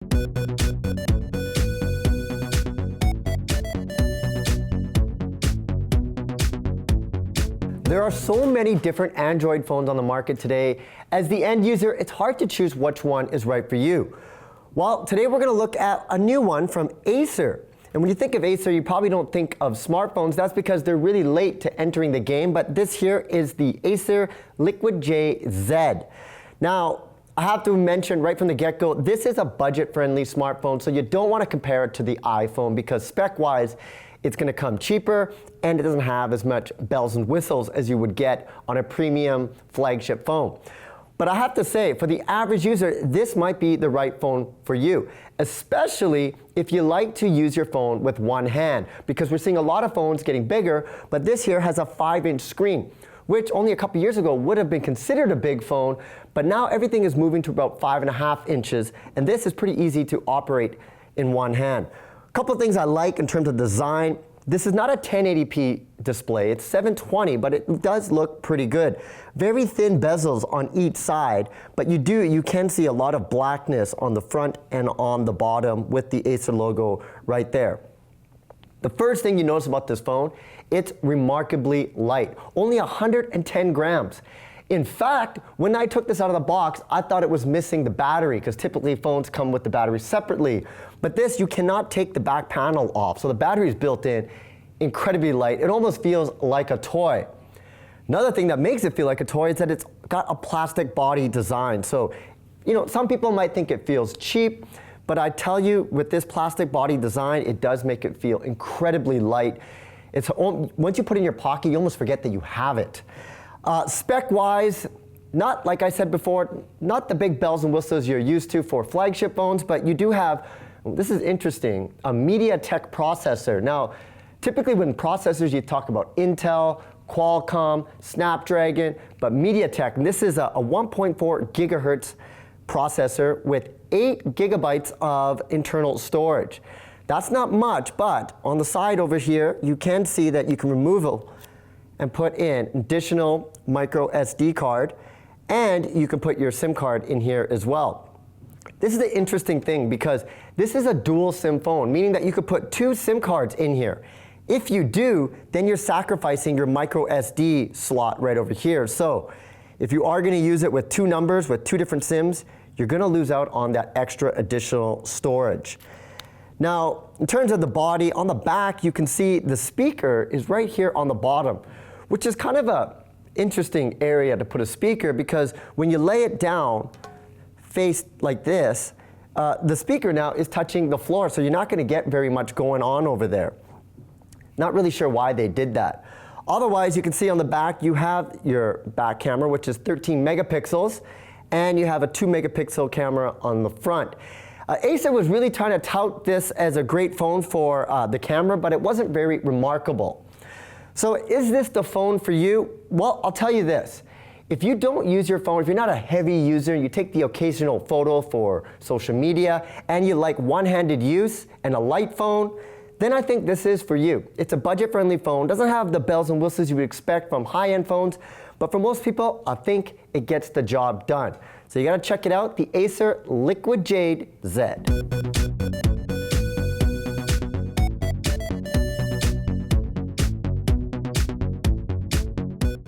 There are so many different Android phones on the market today. As the end user, it's hard to choose which one is right for you. Well, today we're going to look at a new one from Acer. And when you think of Acer, you probably don't think of smartphones. That's because they're really late to entering the game. But this here is the Acer Liquid Jade Z. Now, I have to mention right from the get-go, this is a budget-friendly smartphone, so you don't want to compare it to the iPhone because spec-wise, it's going to come cheaper and it doesn't have as much bells and whistles as you would get on a premium flagship phone. But I have to say, for the average user, this might be the right phone for you, especially if you like to use your phone with one hand, because we're seeing a lot of phones getting bigger, but this here has a 5-inch screen, which only a couple years ago would have been considered a big phone, but now everything is moving to about 5.5 inches, and this is pretty easy to operate in one hand. A couple of things I like in terms of design. This is not a 1080p display, it's 720, but it does look pretty good. Very thin bezels on each side, but you can see a lot of blackness on the front and on the bottom with the Acer logo right there. The first thing you notice about this phone, it's remarkably light, only 110 grams. In fact, when I took this out of the box, I thought it was missing the battery because typically phones come with the battery separately. But this, you cannot take the back panel off. So the battery is built in, incredibly light. It almost feels like a toy. Another thing that makes it feel like a toy is that it's got a plastic body design. So, some people might think it feels cheap, but I tell you, with this plastic body design, it does make it feel incredibly light. Once you put it in your pocket, you almost forget that you have it. Spec-wise, not like I said before, not the big bells and whistles you're used to for flagship phones, but you do have, this is interesting, a MediaTek processor. Now, typically when processors, you talk about Intel, Qualcomm, Snapdragon, but MediaTek, and this is a 1.4 gigahertz processor with 8 gigabytes of internal storage. That's not much, but on the side over here, you can see that you can remove it and put in additional micro SD card, and you can put your SIM card in here as well. This is the interesting thing because this is a dual SIM phone, meaning that you could put 2 SIM cards in here. If you do, then you're sacrificing your micro SD slot right over here. So if you are going to use it with 2 numbers, with 2 different SIMs, you're going to lose out on that extra additional storage. Now, in terms of the body, on the back, you can see the speaker is right here on the bottom, which is kind of an interesting area to put a speaker because when you lay it down, faced like this, the speaker now is touching the floor, so you're not going to get very much going on over there. Not really sure why they did that. Otherwise, you can see on the back, you have your back camera, which is 13 megapixels, and you have a 2 megapixel camera on the front. Acer was really trying to tout this as a great phone for the camera, but it wasn't very remarkable. So is this the phone for you? Well, I'll tell you this. If you don't use your phone, if you're not a heavy user, you take the occasional photo for social media, and you like one-handed use and a light phone, then I think this is for you. It's a budget-friendly phone, doesn't have the bells and whistles you would expect from high-end phones, but for most people, I think it gets the job done. So you gotta check it out, the Acer Liquid Jade Z.